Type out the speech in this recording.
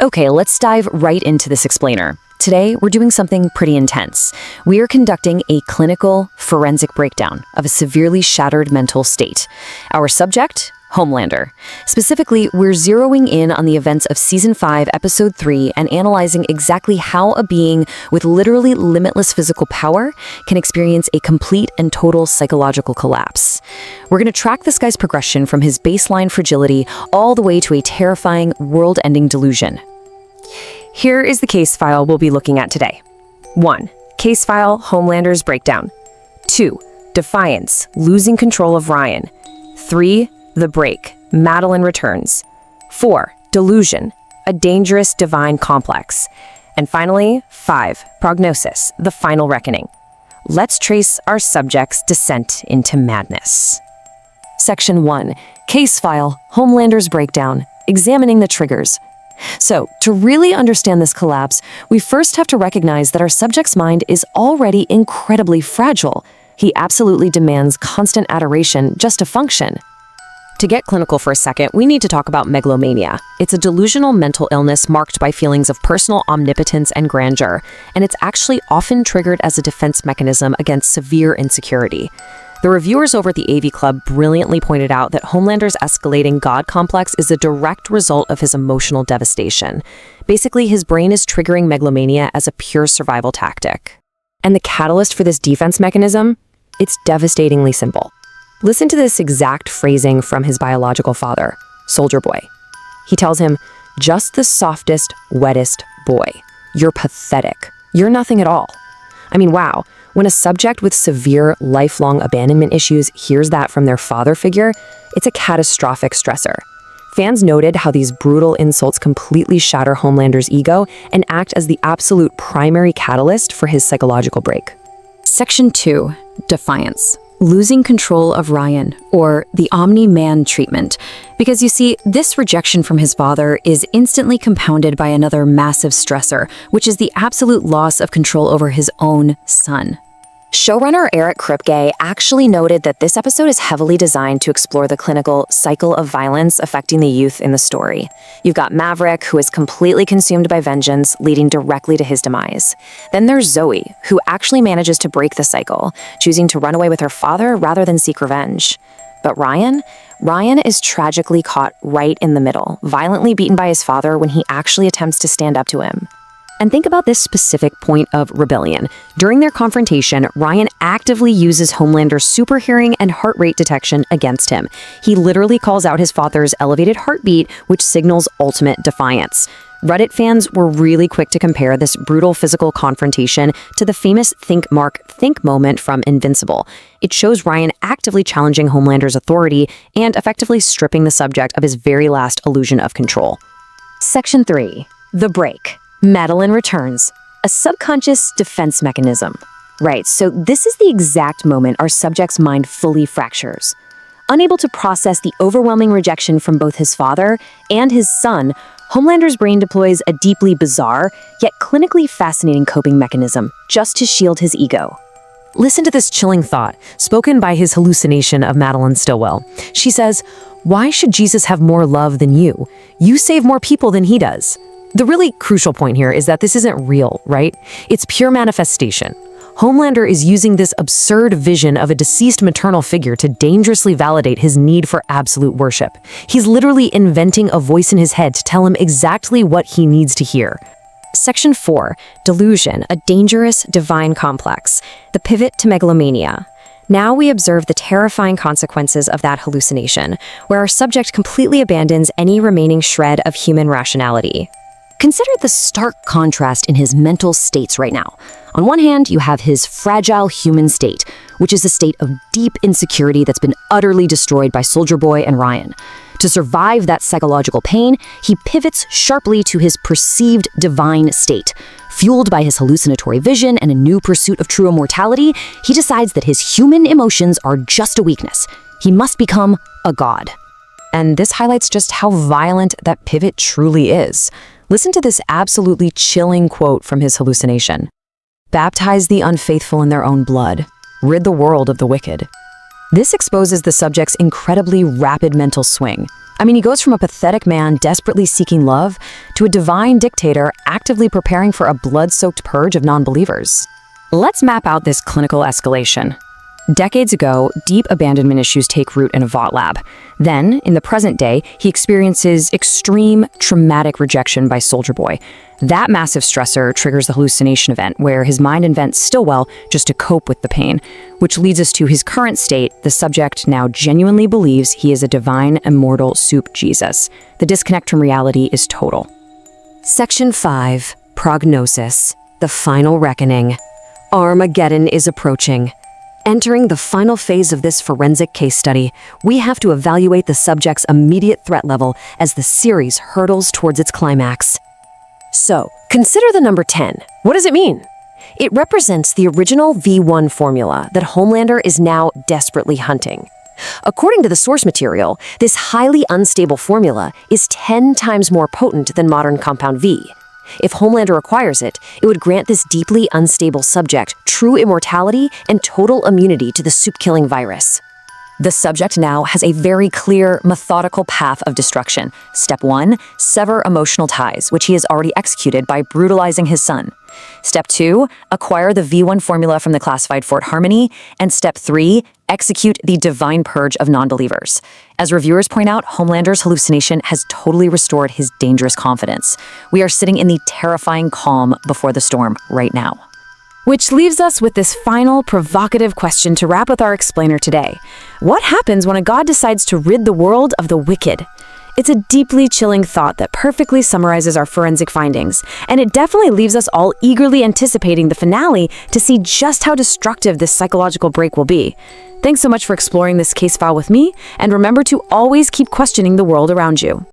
Okay, let's dive right into this explainer. Today, we're doing something pretty intense. We are conducting a clinical forensic breakdown of a severely shattered mental state. Our subject? Homelander. Specifically, we're zeroing in on the events of Season 5, Episode 3, and analyzing exactly how a being with literally limitless physical power can experience a complete and total psychological collapse. We're going to track this guy's progression from his baseline fragility all the way to a terrifying, world-ending delusion. Here is the case file we'll be looking at today. 1. Case file, Homelander's breakdown. 2. Defiance, losing control of Ryan. 3. The break, Madelyn returns. 4. Delusion, a dangerous divine complex. And finally, 5. Prognosis, the final reckoning. Let's trace our subject's descent into madness. Section 1. Case file, Homelander's breakdown, examining the triggers. So, to really understand this collapse, we first have to recognize that our subject's mind is already incredibly fragile. He absolutely demands constant adoration just to function. To get clinical for a second, we need to talk about megalomania. It's a delusional mental illness marked by feelings of personal omnipotence and grandeur, and it's actually often triggered as a defense mechanism against severe insecurity. The reviewers over at the AV Club brilliantly pointed out that Homelander's escalating God complex is a direct result of his emotional devastation. Basically, his brain is triggering megalomania as a pure survival tactic. And the catalyst for this defense mechanism? It's devastatingly simple. Listen to this exact phrasing from his biological father, Soldier Boy. He tells him, "Just the softest, wettest boy. You're pathetic. You're nothing at all." I mean, wow. When a subject with severe, lifelong abandonment issues hears that from their father figure, it's a catastrophic stressor. Fans noted how these brutal insults completely shatter Homelander's ego and act as the absolute primary catalyst for his psychological break. Section 2. Defiance. Losing control of Ryan, or the Omni-Man treatment. Because you see, this rejection from his father is instantly compounded by another massive stressor, which is the absolute loss of control over his own son. Showrunner Eric Kripke actually noted that this episode is heavily designed to explore the clinical cycle of violence affecting the youth in the story. You've got Maverick, who is completely consumed by vengeance, leading directly to his demise. Then there's Zoe, who actually manages to break the cycle, choosing to run away with her father rather than seek revenge. But Ryan is tragically caught right in the middle, violently beaten by his father when he actually attempts to stand up to him. And think about this specific point of rebellion. During their confrontation, Ryan actively uses Homelander's super hearing and heart rate detection against him. He literally calls out his father's elevated heartbeat, which signals ultimate defiance. Reddit fans were really quick to compare this brutal physical confrontation to the famous Think Mark, Think moment from Invincible. It shows Ryan actively challenging Homelander's authority and effectively stripping the subject of his very last illusion of control. Section 3. The break. Madelyn returns, a subconscious defense mechanism. Right, so this is the exact moment our subject's mind fully fractures. Unable to process the overwhelming rejection from both his father and his son, Homelander's brain deploys a deeply bizarre, yet clinically fascinating coping mechanism just to shield his ego. Listen to this chilling thought, spoken by his hallucination of Madelyn Stillwell. She says, "Why should Jesus have more love than you? You save more people than he does." The really crucial point here is that this isn't real, right? It's pure manifestation. Homelander is using this absurd vision of a deceased maternal figure to dangerously validate his need for absolute worship. He's literally inventing a voice in his head to tell him exactly what he needs to hear. Section 4. Delusion, a dangerous divine complex. The pivot to megalomania. Now we observe the terrifying consequences of that hallucination, where our subject completely abandons any remaining shred of human rationality. Consider the stark contrast in his mental states right now. On one hand, you have his fragile human state, which is a state of deep insecurity that's been utterly destroyed by Soldier Boy and Ryan. To survive that psychological pain, he pivots sharply to his perceived divine state. Fueled by his hallucinatory vision and a new pursuit of true immortality, he decides that his human emotions are just a weakness. He must become a god. And this highlights just how violent that pivot truly is. Listen to this absolutely chilling quote from his hallucination. "Baptize the unfaithful in their own blood. Rid the world of the wicked." This exposes the subject's incredibly rapid mental swing. I mean, he goes from a pathetic man desperately seeking love to a divine dictator actively preparing for a blood-soaked purge of non-believers. Let's map out this clinical escalation. Decades ago, deep abandonment issues take root in a Vought lab. Then, in the present day, he experiences extreme, traumatic rejection by Soldier Boy. That massive stressor triggers the hallucination event, where his mind invents Stillwell just to cope with the pain, which leads us to his current state. The subject now genuinely believes he is a divine, immortal soup Jesus. The disconnect from reality is total. Section 5. Prognosis. The final reckoning. Armageddon is approaching. Entering the final phase of this forensic case study, we have to evaluate the subject's immediate threat level as the series hurtles towards its climax. So, consider the number 10. What does it mean? It represents the original V1 formula that Homelander is now desperately hunting. According to the source material, this highly unstable formula is 10 times more potent than modern compound V. If Homelander acquires it, it would grant this deeply unstable subject true immortality and total immunity to the soup-killing virus. The subject now has a very clear, methodical path of destruction. Step 1, sever emotional ties, which he has already executed by brutalizing his son. Step 2, acquire the V1 formula from the classified Fort Harmony. And Step 3, execute the divine purge of non-believers. As reviewers point out, Homelander's hallucination has totally restored his dangerous confidence. We are sitting in the terrifying calm before the storm right now. Which leaves us with this final, provocative question to wrap with our explainer today. What happens when a god decides to rid the world of the wicked? It's a deeply chilling thought that perfectly summarizes our forensic findings, and it definitely leaves us all eagerly anticipating the finale to see just how destructive this psychological break will be. Thanks so much for exploring this case file with me, and remember to always keep questioning the world around you.